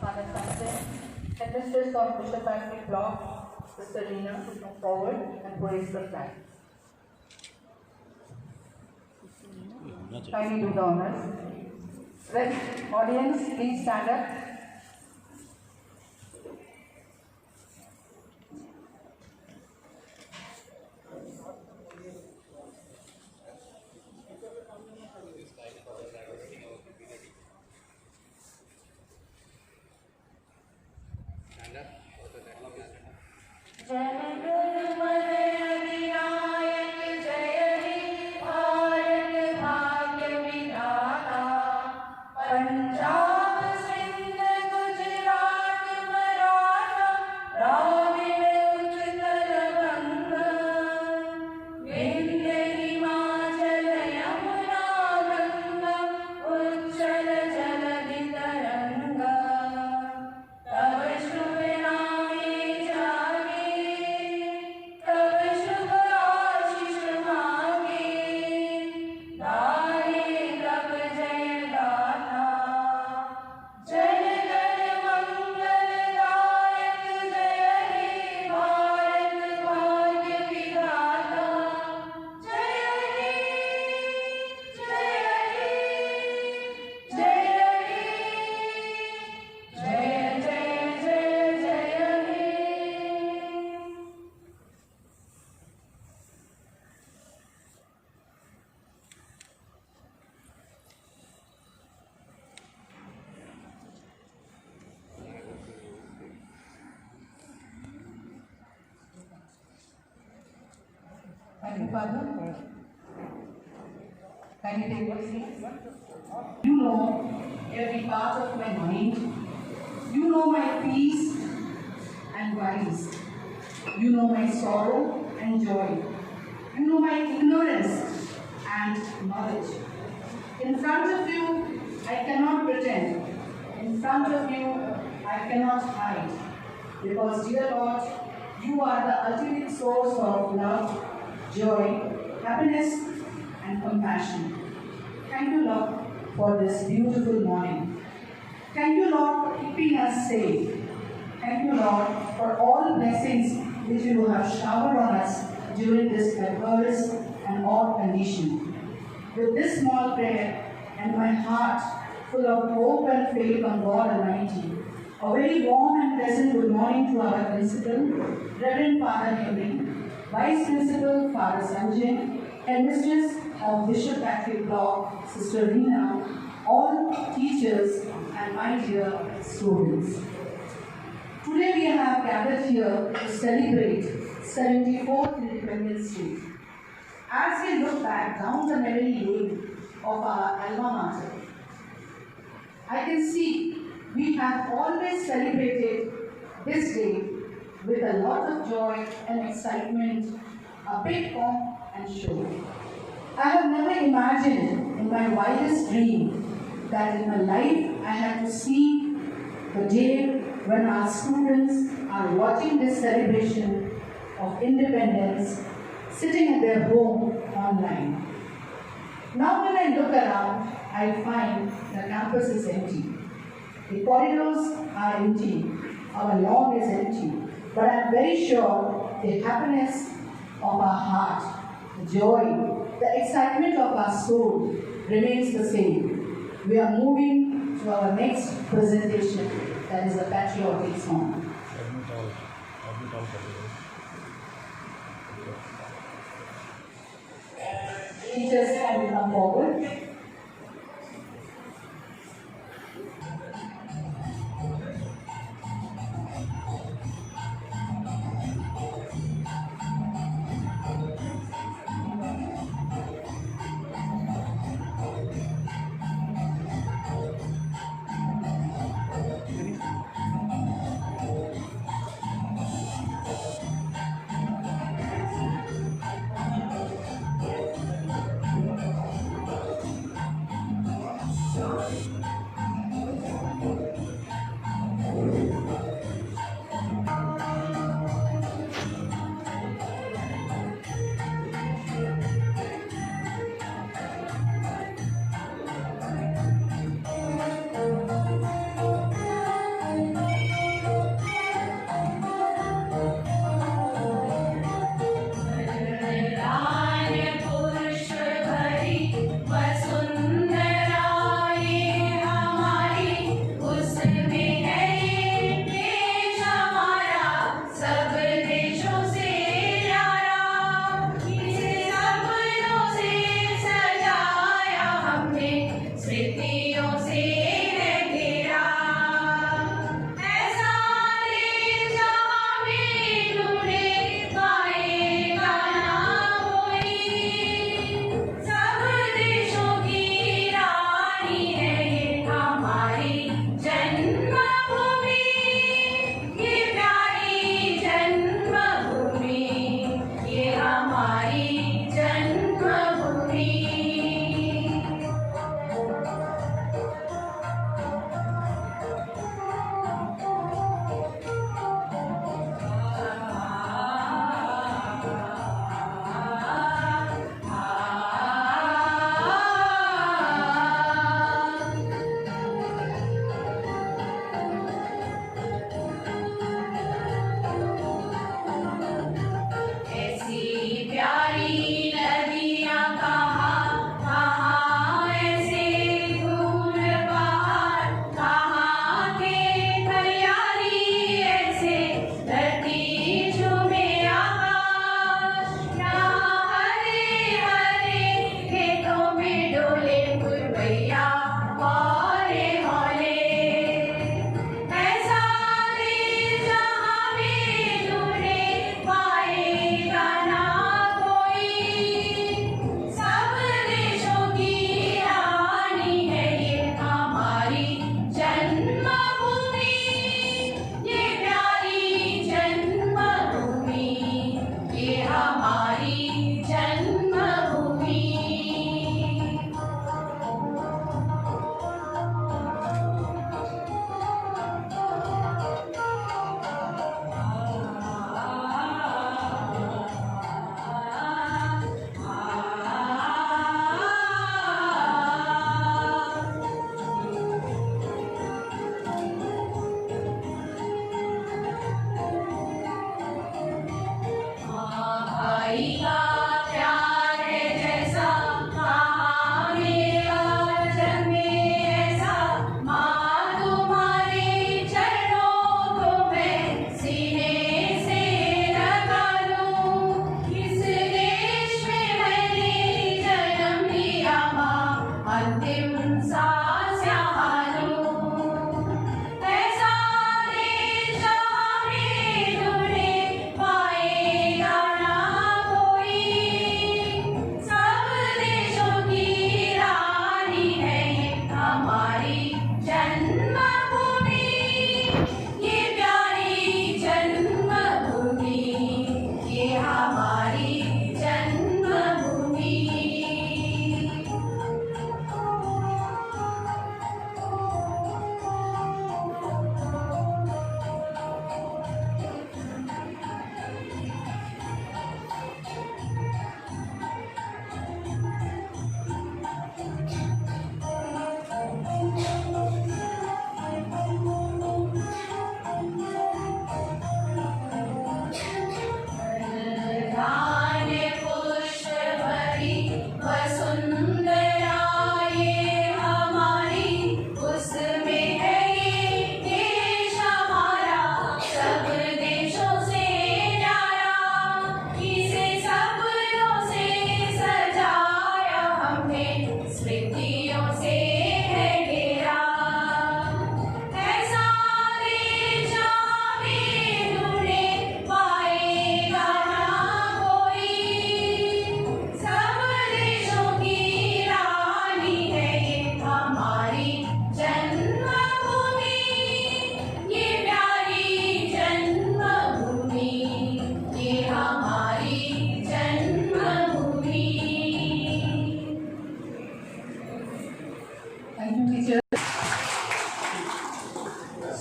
Father Sanjay, Headmistress of Bishop Patrick Block, Sister Rina, to come forward and raise the flag. Kindly do the honors. Rest, audience, please stand up. Thank you, Father. Can you take your seats? You know every part of my mind. You know my peace and worries. You know my sorrow and joy. You know my ignorance and knowledge. In front of you, I cannot pretend. In front of you, I cannot hide. Because, dear Lord, you are the ultimate source of love, joy, happiness, and compassion. Thank you, Lord, for this beautiful morning. Thank you, Lord, for keeping us safe. Thank you, Lord, for all blessings which you have showered on us during this adverse and odd condition. With this small prayer and my heart full of hope and faith on God Almighty, a very warm and pleasant good morning to our Principal, Reverend Father Henry, Vice Principal Father Sanjay, Headmistress of Bishop Patrick Block, Sister Rina, all teachers and my dear students. Today we have gathered here to celebrate 74th Independence Day. As we look back down the memory lane of our alma mater, I can see we have always celebrated this day with a lot of joy and excitement, a big pomp and show. I have never imagined in my wildest dream that in my life I had to see the day when our students are watching this celebration of independence sitting at their home online. Now when I look around, I find the campus is empty. The corridors are empty, our lawn is empty, but I am very sure the happiness of our heart, the joy, the excitement of our soul remains the same. We are moving to our next presentation, that is a patriotic song. Teachers can come forward.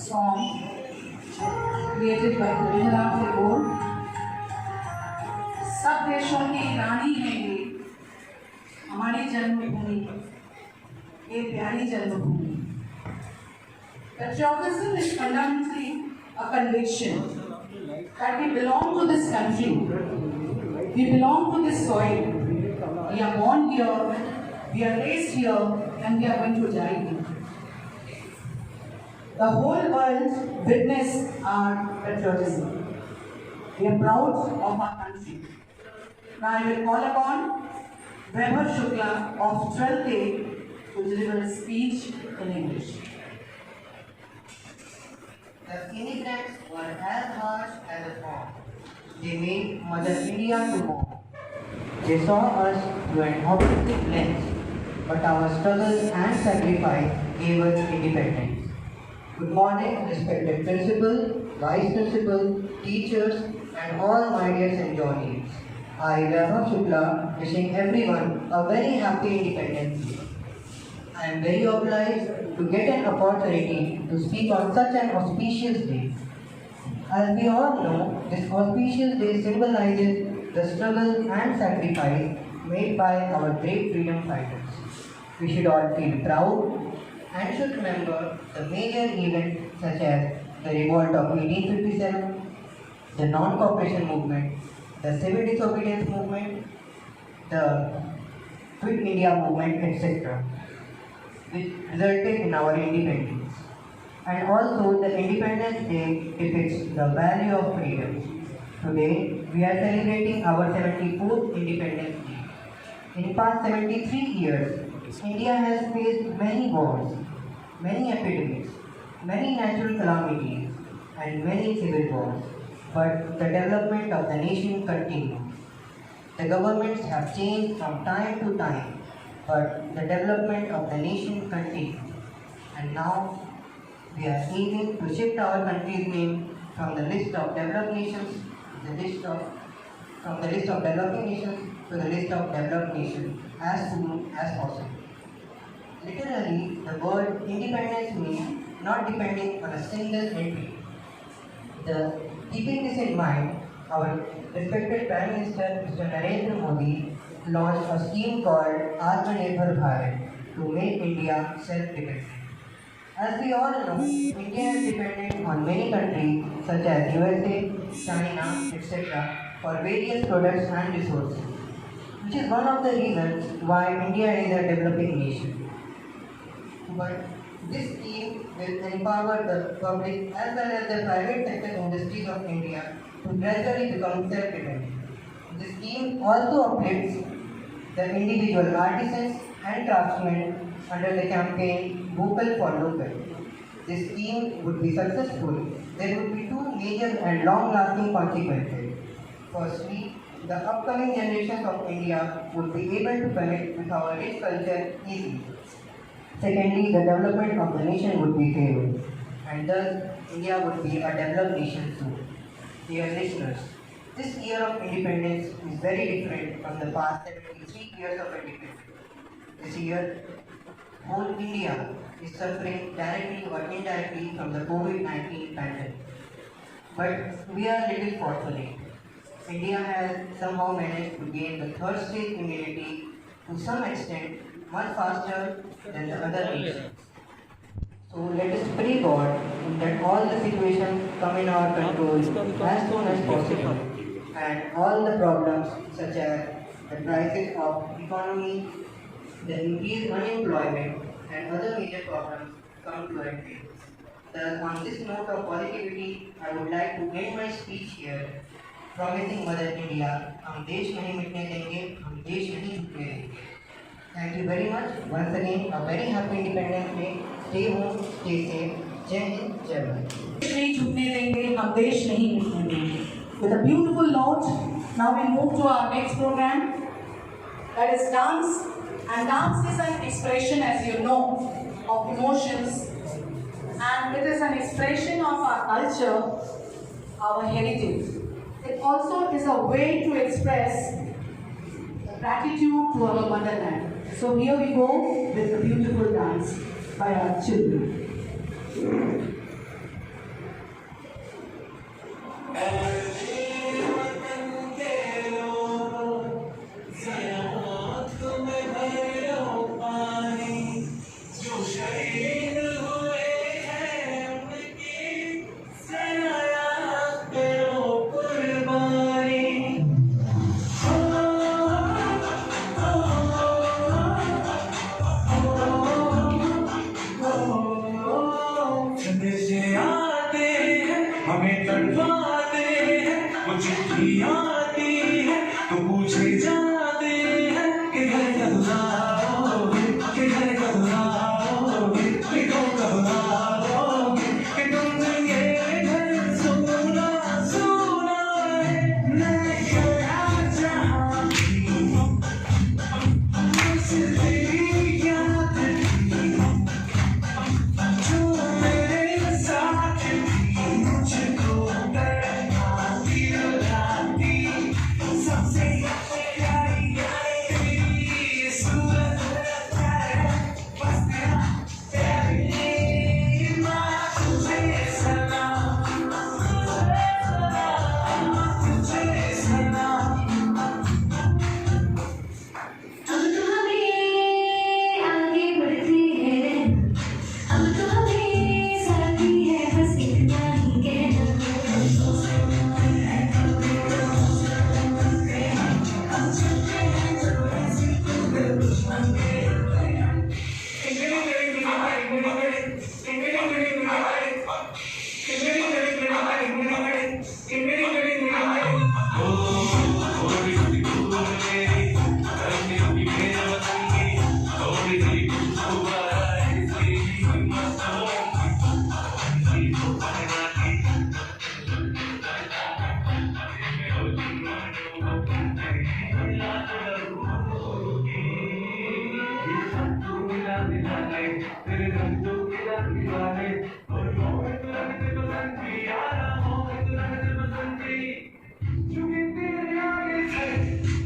song created by Rabindranath Tagore. सब देशों की रानी है ये, हमारी जन्मभूमि, ये प्यारी जन्मभूमि. Patriotism is fundamentally a conviction that we belong to this country, we belong to this soil, we are born here, we are raised here, and we are going to die here. The whole world witnessed our patriotism. We are proud of our country. Now I will call upon Vaibhav Shukla of 12th A to deliver a speech in English. The immigrants were as harsh as a bomb. They made Mother India to mourn. They saw us through an objective lens, but our struggle and sacrifice gave us independence. Good morning, respected principal, vice principal, teachers, and all my dear St. Johnnies. I, Vaibhav Shukla, wishing everyone a very happy Independence Day. I am very obliged to get an opportunity to speak on such an auspicious day. As we all know, this auspicious day symbolizes the struggle and sacrifice made by our great freedom fighters. We should all feel proud and should remember the major events such as the revolt of 1857, the non-cooperation movement, the civil disobedience movement, the Quit India movement, etc., which resulted in our independence. And also the Independence Day depicts the value of freedom. Today, we are celebrating our 74th Independence Day. In past 73 years, India has faced many wars, many epidemics, many natural calamities, and many civil wars. But the development of the nation continues. The governments have changed from time to time, but the development of the nation continues. And now we are aiming to shift our country's name from the list of developed nations to the list of developing nations to the list of developed nations as soon as possible. Literally, the word independence means not depending on a single entity. Keeping this in mind, our respected Prime Minister Mr. Narendra Modi launched a scheme called Atmanirbhar Bharat to make India self-dependent. As we all know, India is dependent on many countries such as USA, China, etc. for various products and resources, which is one of the reasons why India is a developing nation. But this scheme will empower the public as well as the private sector industries of India to gradually become self-dependent. The scheme also uplifts the individual artisans and craftsmen under the campaign Vocal for Local. This scheme would be successful. There would be two major and long-lasting consequences. Firstly, the upcoming generations of India would be able to connect with our rich culture easily. Secondly, the development of the nation would be favored, and thus India would be a developed nation too. Dear listeners, this year of independence is very different from the past 73 years of independence. This year, whole India is suffering directly or indirectly from the COVID-19 pandemic. But we are little fortunate. India has somehow managed to gain the third stage immunity to some extent much faster than the other nations. So let us pray God that all the situations come in our control as soon as possible, and all the problems such as the crisis of economy, the increased unemployment, and other major problems come to an end. Thus, on this note of positivity, I would like to end my speech here, promising Mother India, हम देश नहीं मिटने देंगे, हम देश नहीं झुकने देंगे. Thank you very much. Once again, a very happy Independence Day. Stay home, stay safe. Jai Hind, Jai Bharat. नहीं झुकने देंगे, हम देश नहीं मिटने देंगे. With a beautiful note, now we move to our next program, that is dance. And dance is an expression, as you know, of emotions, and it is an expression of our culture, our heritage. It also is a way to express gratitude to our motherland. So here we go with the beautiful dance by our children. चिट्ठी आती है तो पूछे जाते हैं कि घर कब आओगे, कि घर कब आओगे, कि तुम कब आओगे, कि तुमने ये घर सुना सुना है। मैं गया जहाँ भी मुझसे तेरी याद थी, जो मेरे साथ थी, मुझको तड़पाती रुलाती, सबसे प्यारी तेरी सूरत है, बस तेरी माँ तुझे सलाम, तुझे सलाम। अब तो हमें आगे बढ़ते हैं, अब तो हमें साथी है बस इतना ही कहना।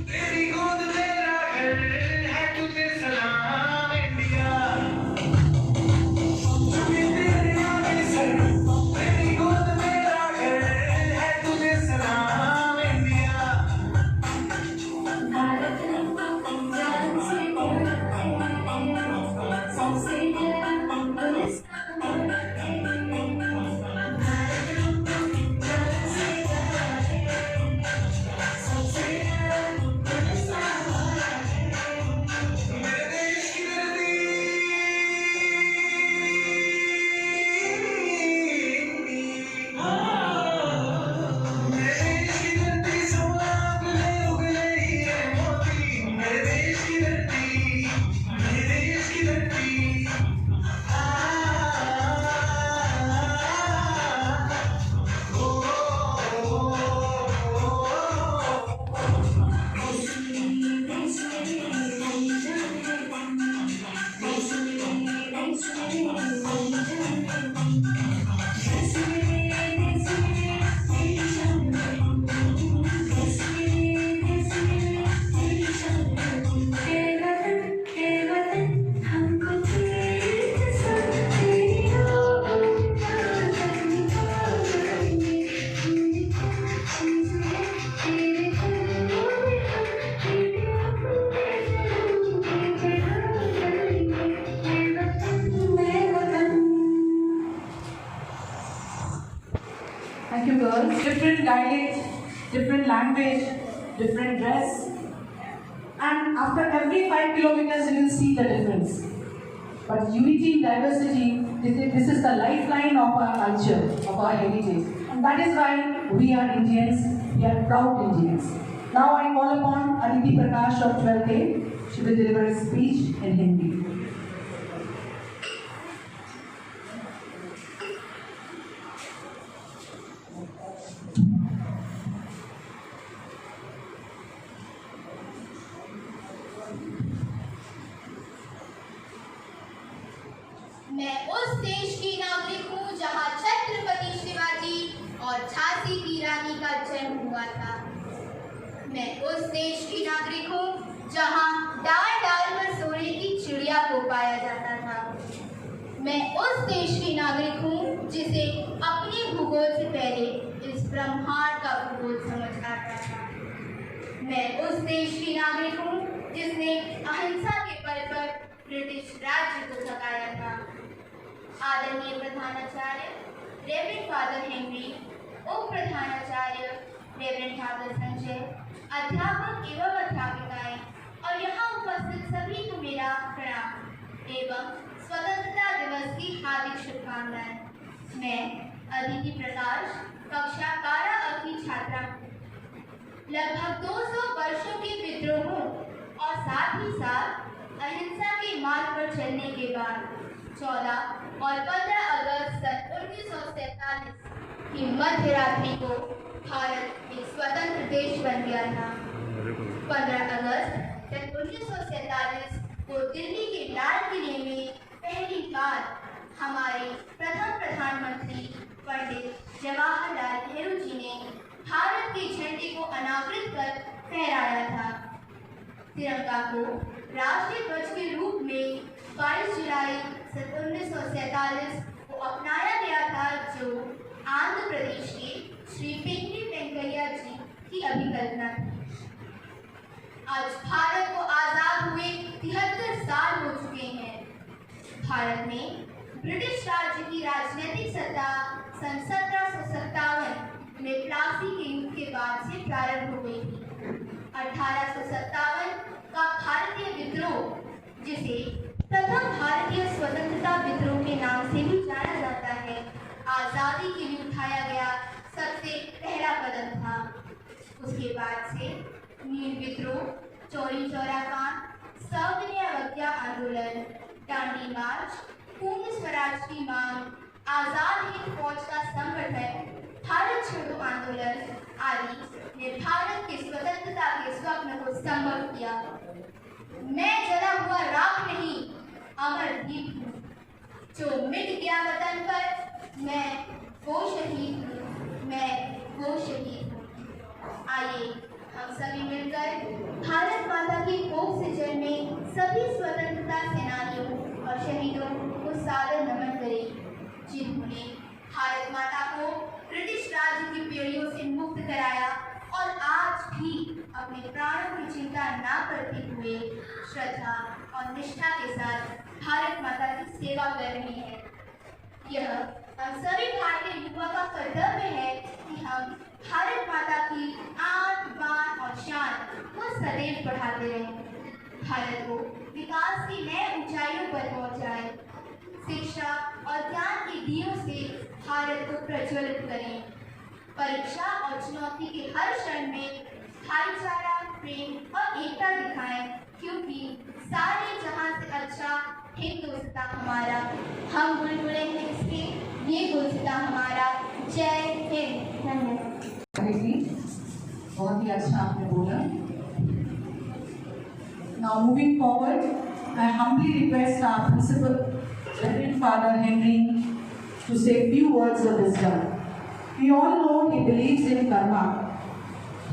तेरी गोद मेरा घर है, तुझे सलाम इंडिया। तेरे आगे सर, तेरी गोद मेरा घर है, तुझे सलाम इंडिया। भारत जान से प्यार है, सबसे प्यारा हिंदुस्तान है। भारत जान से प्यार है, सबसे प्यारा हिंदुस्तान है। मेरे देश की धरती, मेरे देश की धरती, सोना उगले उगले हीरे मोती। मेरे देश की धरती, मेरे देश की धरती। Thank you, girls. Different dialect, different language, different dress. And after every 5 kilometers, you will see the difference. But unity in diversity, this is the lifeline of our culture, of our heritage. And that is why we are Indians, we are proud Indians. Now I call upon Aditi Prakash of 12th A. She will deliver a speech in Hindi. मैं उस देश की नागरिक हूँ जहाँ छत्रपति शिवाजी और झांसी की रानी का जन्म हुआ था। मैं उस देश की नागरिक हूँ जहाँ डाल डाल पर सोने की चिड़िया को पाया जाता था। मैं उस देश की नागरिक हूँ जिसे अपने भूगोल से पहले इस ब्रह्मांड का भूगोल समझ आता था। मैं उस देश की नागरिक हूँ जिसने अहिंसा के बल पर ब्रिटिश राज्य को थकाया था। आदरणीय प्रधानाचार्य रेवरेंड फादर हेनरी, उप प्रधानाचार्य रेवरेंड फादर संजय, अध्यापक एवं अध्यापिकाएं और यहाँ उपस्थित सभी को मेरा प्रणाम एवं स्वतंत्रता दिवस की हार्दिक शुभकामनाएं। मैं अदिति प्रकाश, कक्षा 12 की छात्रा लगभग 200 वर्षों के विद्रोहों और साथ ही साथ अहिंसा के मार्ग पर चलने के बाद 14 और 15 अगस्त सन 1947 की मध्य रात्रि को भारत एक स्वतंत्र देश बन गया था। 15 अगस्त सन 1947 को दिल्ली के लाल किले में पहली बार हमारे प्रथम प्रधानमंत्री पंडित जवाहरलाल नेहरू जी ने भारत के झंडे को अनावृत कर फहराया था। तिरंगा को राष्ट्रीय ध्वज के रूप में 22 जुलाई सन 1947 को अपनाया गया था, जो आंध्र प्रदेश के श्री पिंगली वेंकैया जी की अभिकल्पना थी। आज भारत को आजाद हुए 73 साल हो चुके हैं। भारत में ब्रिटिश राज्य की राजनीतिक सत्ता सन 1757 में प्लासी के युद्ध के बाद से प्रारंभ हो गई थी। 1857 का भारतीय विद्रोह, जिसे प्रथम भारतीय स्वतंत्रता विद्रोह के नाम से भी जाना जाता है, आजादी के लिए उठाया गया सबसे पहला कदम था। उसके बाद से नील विद्रोह, चौरी चौरा कांड, सविनय अवज्ञा आंदोलन, दांडी मार्च, पूर्ण स्वराज की मांग, आजाद हिंद फौज का संगठन, भारत छोड़ो आंदोलन आदि ने भारत की स्वतंत्रता के स्वप्न को संभव किया। मैं जला हुआ राख नहीं, अमर दीप हूँ, जो मिट गया वतन पर, मैं वो शहीद हूँ, मैं वो शहीद हूँ। आइए हम सभी मिलकर भारत माता की कोख से जन्मे सभी स्वतंत्रता सेनानियों और शहीदों को सादर नमन करें, जिन्होंने भारत माता को ब्रिटिश राज्य की बेड़ियों से मुक्त कराया और आज भी अपने प्राणों की चिंता न करते हुए श्रद्धा और निष्ठा के साथ भारत माता की सेवा कर रहे हैं। यह हम सभी भारतीय युवा का कर्तव्य है कि हम भारत माता की आन बान और शान को सदैव बढ़ाते रहें, भारत को विकास की नए ऊंचाइयों पर पहुंचाएं, शिक्षा और ज्ञान के दियों से भारत को प्रज्वलित करें, परीक्षा और चुनौती के हर क्षण में भाईचारा, प्रेम और एकता दिखाएं, क्योंकि सारे जहां से अच्छा हिंदुस्तान हमारा, हम बुलबुलें हैं इसके, ये गुलसिता हमारा। जय हिंद। धन्यवाद। बहुत ही अच्छा आपने बोला। Now moving forward, I humbly request our principal, Reverend Father Henry, to say a few words of wisdom. We all know he believes in karma.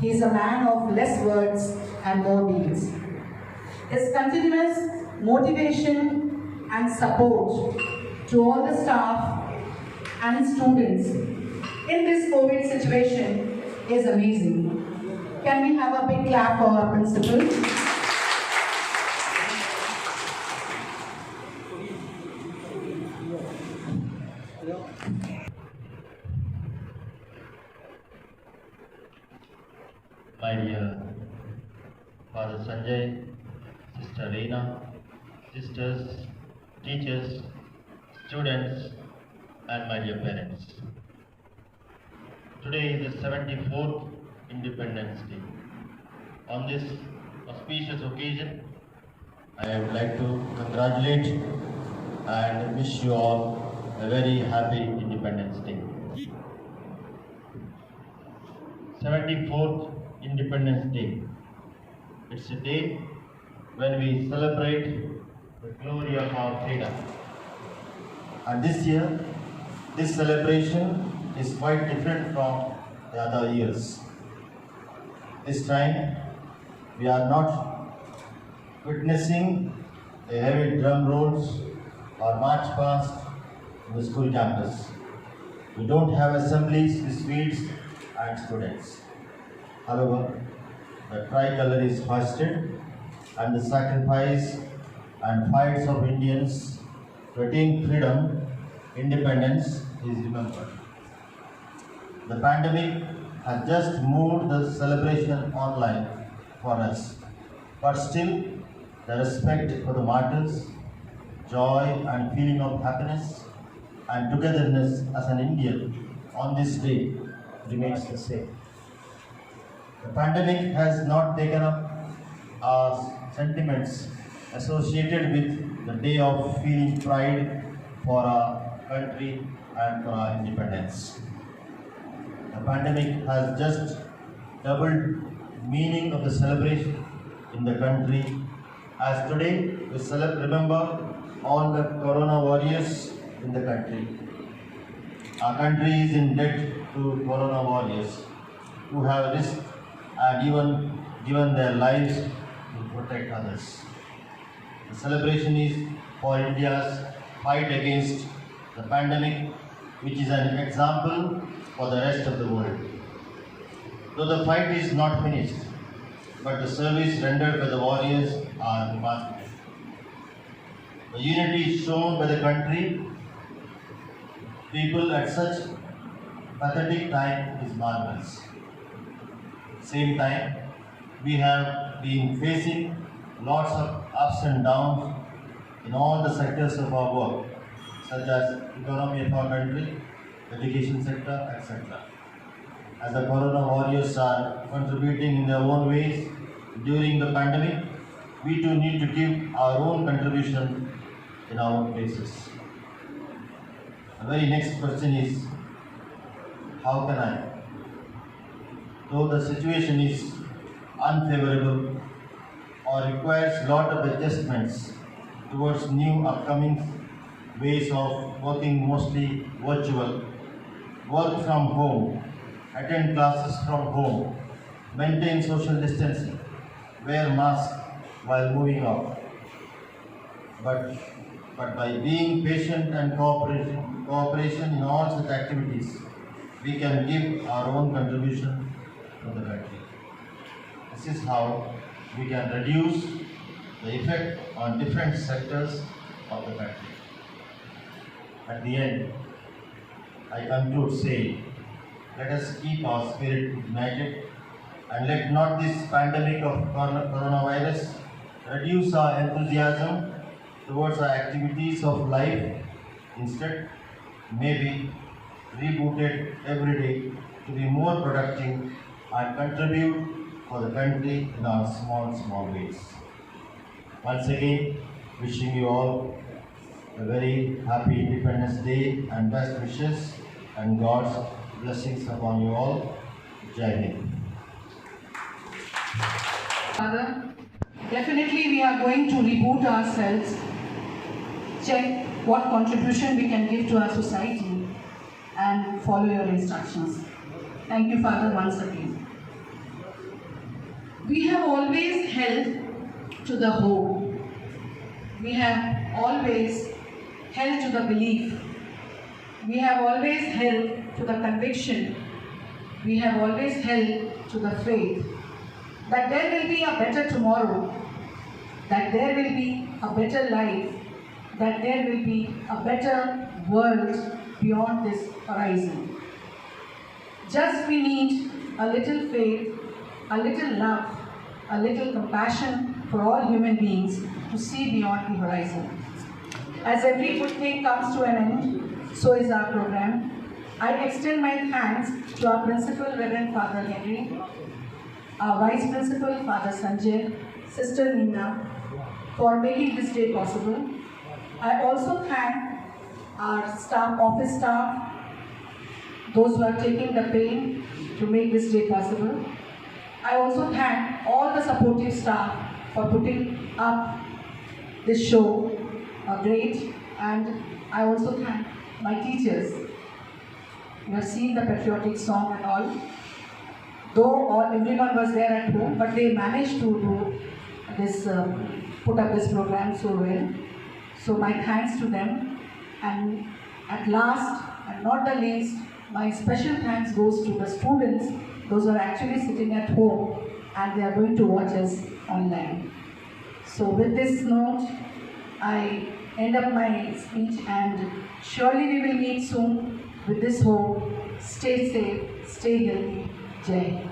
He is a man of less words and more deeds. His continuous motivation and support to all the staff and students in this COVID situation is amazing. Can we have a big clap for our principal? My dear Father Sanjay, Sister Reena, sisters, teachers, students, and my dear parents. Today is the 74th Independence Day. On this auspicious occasion, I would like to congratulate and wish you all a very happy Independence Day. 74th Independence Day. It's a day when we celebrate the glory of our freedom. And this year, this celebration is quite different from the other years. This time, we are not witnessing a heavy drum rolls or march past the school campus. We don't have assemblies with sweets and students. However, the tricolor is hoisted and the sacrifice and fights of Indians to attain freedom, independence is remembered. The pandemic has just moved the celebration online for us, but still the respect for the martyrs, joy and feeling of happiness and togetherness as an Indian on this day remains the same. The pandemic has not taken up our sentiments associated with the day of feeling pride for our country and for our independence. The pandemic has just doubled meaning of the celebration in the country, as today we remember all the corona warriors in the country. Our country is in debt to corona warriors who have risked and even given their lives to protect others. The celebration is for India's fight against the pandemic, which is an example for the rest of the world. Though the fight is not finished, but the service rendered by the warriors are remarkable. The unity shown by the country people at such pathetic time is marvelous. Same time, we have been facing lots of ups and downs in all the sectors of our work, such as economy of our country, education sector, etc. As the corona warriors are contributing in their own ways during the pandemic, we too need to give our own contribution in our own places. The very next question is, how can I? Though the situation is unfavorable or requires lot of adjustments towards new upcoming ways of working, mostly virtual, work from home, attend classes from home, maintain social distancing, wear mask while moving out. But by being patient and cooperation in all such activities, we can give our own contribution to the country. This is how we can reduce the effect on different sectors of the country. At the end, I conclude saying, let us keep our spirit united and let not this pandemic of coronavirus reduce our enthusiasm towards our activities of life. Instead, maybe rebooted every day to be more productive and contribute for the country in our small ways. Once again, wishing you all a very happy Independence Day and best wishes and God's blessings upon you all. Jai Hind. Father, definitely we are going to reboot ourselves, check what contribution we can give to our society and follow your instructions. Thank you, Father, once again. We have always held to the hope. We have always held to the belief. We have always held to the conviction. We have always held to the faith that there will be a better tomorrow, that there will be a better life, that there will be a better world beyond this horizon. Just we need a little faith, a little love, a little compassion for all human beings to see beyond the horizon. As every good thing comes to an end, so is our program. I extend my thanks to our Principal, Reverend Father Henry, our Vice Principal, Father Sanjay, Sister Neena, for making this day possible. I also thank our staff, office staff, those who are taking the pain to make this day possible. I also thank all the supportive staff for putting up this show great, and I also thank my teachers. You have seen the patriotic song and all. Though everyone was there at home, but they managed to do this, put up this program so well. So my thanks to them. And at last, and not the least, my special thanks goes to the students, those who are actually sitting at home and they are going to watch us online. So with this note, I end up my speech, and surely we will meet soon with this hope. Stay safe, stay healthy. Jai Hind.